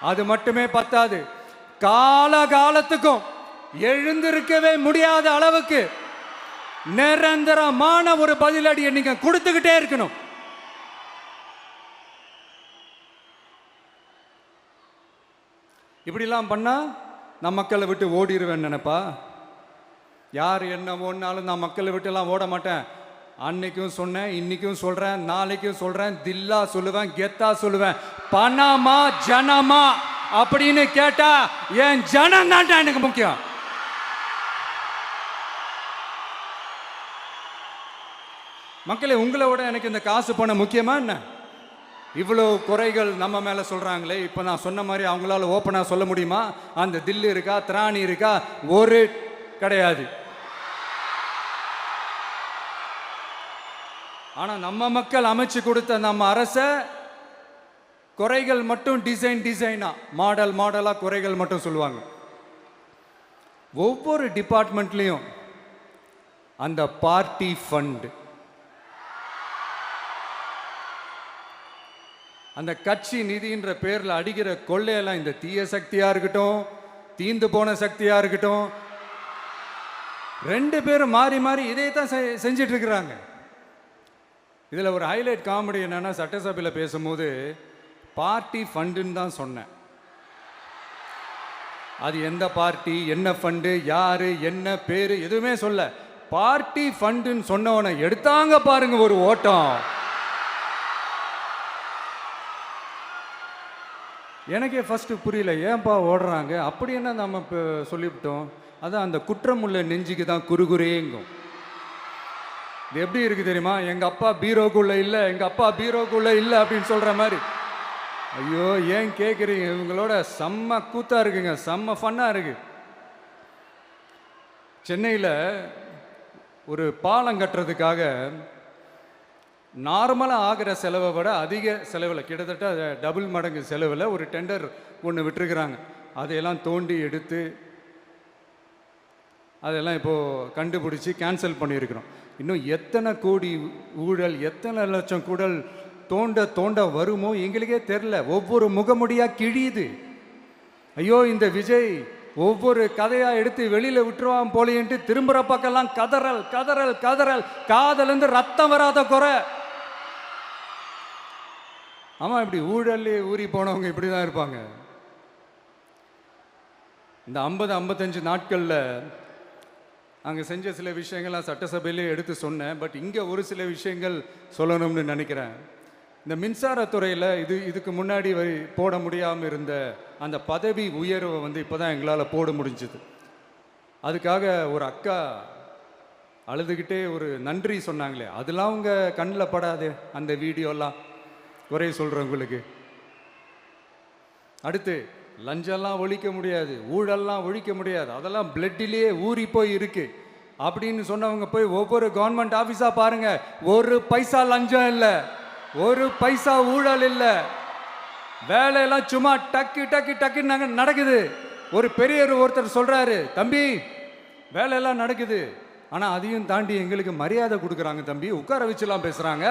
அது மட்டுமே பத்தாது, காலகாலத்துக்கும் எழுந்திருக்கவே முடியாத அளவுக்கு நிரந்தரமான ஒரு பதிலடியை நீங்க கொடுத்துக்கிட்டே இருக்கணும். இப்படிலாம் பண்ணா நான் மக்களை விட்டு ஓடிடுவேன் நினைப்பா? யார் என்ன ஓடினாலும் நான் மக்களை விட்டு எல்லாம் ஓட மாட்டேன். அன்னைக்கும் சொன்னேன், இன்னைக்கும் சொல்றேன், நாளைக்கும் சொல்றேன், தில்லா சொல்லுவேன், கெத்தா சொல்லுவேன். பணமா ஜனமா அப்படின்னு கேட்டா என் ஜனம் தான் எனக்கு முக்கியம். மக்களே, உங்களை விட எனக்கு இந்த காசு பணம் முக்கியமா என்ன? இவ்வளோ குறைகள் நம்ம மேலே சொல்கிறாங்களே, இப்போ நான் சொன்ன மாதிரி அவங்களால ஓப்பனாக சொல்ல முடியுமா? அந்த தில்லு இருக்கா, திராணி இருக்கா? ஒரு கிடையாது. ஆனால் நம்ம மக்கள் அமைச்சு கொடுத்த நம்ம அரசை குறைகள் மட்டும் டிசைனா மாடலாக குறைகள் மட்டும் சொல்லுவாங்க. ஒவ்வொரு டிபார்ட்மெண்ட்லேயும் அந்த பார்ட்டி ஃபண்ட், அந்த கட்சி நிதின்ற பேரில் அடிக்கிற கொள்ளையெல்லாம் இந்த தீய சக்தியாக இருக்கட்டும், தீந்து போன சக்தியாக இருக்கட்டும், ரெண்டு பேரும் மாறி மாறி இதே தான் செஞ்சிட்டு இருக்கிறாங்க. இதில் ஒரு ஹைலைட் காமெடி என்னன்னா, சட்டசபையில் பேசும்போது பார்ட்டி ஃபண்டுன்னு தான் சொன்னேன். அது எந்த பார்ட்டி, என்ன ஃபண்டு, யாரு, என்ன பேரு, எதுவுமே சொல்ல. பார்ட்டி ஃபண்டுன்னு சொன்னவனை எடுத்தாங்க பாருங்க ஒரு ஓட்டம். எனக்கே ஃபஸ்ட்டு புரியல, ஏன்பா ஓடுறாங்க? அப்படி என்ன நம்ம இப்போ சொல்லிவிட்டோம்? அதான் அந்த குற்றம் உள்ள நெஞ்சுக்கு தான் குறுகுறேங்கும். இது எப்படி இருக்குது தெரியுமா? எங்கள் அப்பா பீரோக்குள்ளே இல்லை, எங்கள் அப்பா பீரோக்குள்ளே இல்லை அப்படின்னு சொல்கிற மாதிரி. ஐயோ, ஏன் கேட்குறீங்க? இவங்களோட செம்ம கூத்தாக இருக்குங்க, செம்ம ஃபன்னாக இருக்குது. சென்னையில் ஒரு பாலம் கட்டுறதுக்காக நார்மலாக ஆகிற செலவை விட அதிக செலவில், கிட்டத்தட்ட டபுள் மடங்கு செலவில் ஒரு டெண்டர் ஒன்று விட்டுருக்குறாங்க. அதையெல்லாம் தோண்டி எடுத்து அதெல்லாம் இப்போது கண்டுபிடிச்சி கேன்சல் பண்ணியிருக்கிறோம். இன்னும் எத்தனை கோடி ஊழல், எத்தனை லட்சம் கூடல் தோண்ட வருமோ எங்களுக்கே தெரில. ஒவ்வொரு முகமுடியாக கிழியுது. ஐயோ, இந்த விஜய் ஒவ்வொரு கதையாக எடுத்து வெளியில் விட்டுருவான் போலேன்ட்டு திரும்புகிற பக்கம்லாம் கதறல் கதறல் கதறல். காதலேருந்து ரத்தம் வராத குறை. ஆமாம், இப்படி ஊழல்லே ஊறி போனவங்க இப்படி தான் இருப்பாங்க. இந்த 50-55 நாட்களில் அங்கே செஞ்ச சில விஷயங்கள்லாம் சட்டசபையிலே எடுத்து சொன்னேன். பட் இங்கே ஒரு சில விஷயங்கள் சொல்லணும்னு நினைக்கிறேன். இந்த மின்சாரத்துறையில் இதுக்கு முன்னாடி போட முடியாமல் இருந்த அந்த பதவி உயர்வை இப்போ தான் எங்களால் போட முடிஞ்சுது. அதுக்காக ஒரு அக்கா அழுதுகிட்டே ஒரு நன்றி சொன்னாங்களே, அதெல்லாம் அவங்க கண்ணில் படாது அந்த வீடியோலாம், குறை சொல்கிறவங்களுக்கு. அடுத்து லஞ்சம்லாம் ஒழிக்க முடியாது, ஊழல்லாம் ஒழிக்க முடியாது, அதெல்லாம் பிளட்டிலேயே ஊறி போய் இருக்கு அப்படின்னு சொன்னவங்க போய் ஒவ்வொரு கவர்மெண்ட் ஆஃபீஸாக பாருங்க. ஒரு பைசா லஞ்சம் இல்லை, ஒரு பைசா ஊழல் இல்லை. வேலையெல்லாம் சும்மா டக்கு டக்கு டக்குன்னு நடக்குது. ஒரு பெரியவர் ஒருத்தர் சொல்றாரு, தம்பி வேலையெல்லாம் நடக்குது, ஆனால் அதையும் தாண்டி எங்களுக்கு மரியாதை கொடுக்குறாங்க தம்பி, உட்கார வச்சுலாம் பேசுகிறாங்க.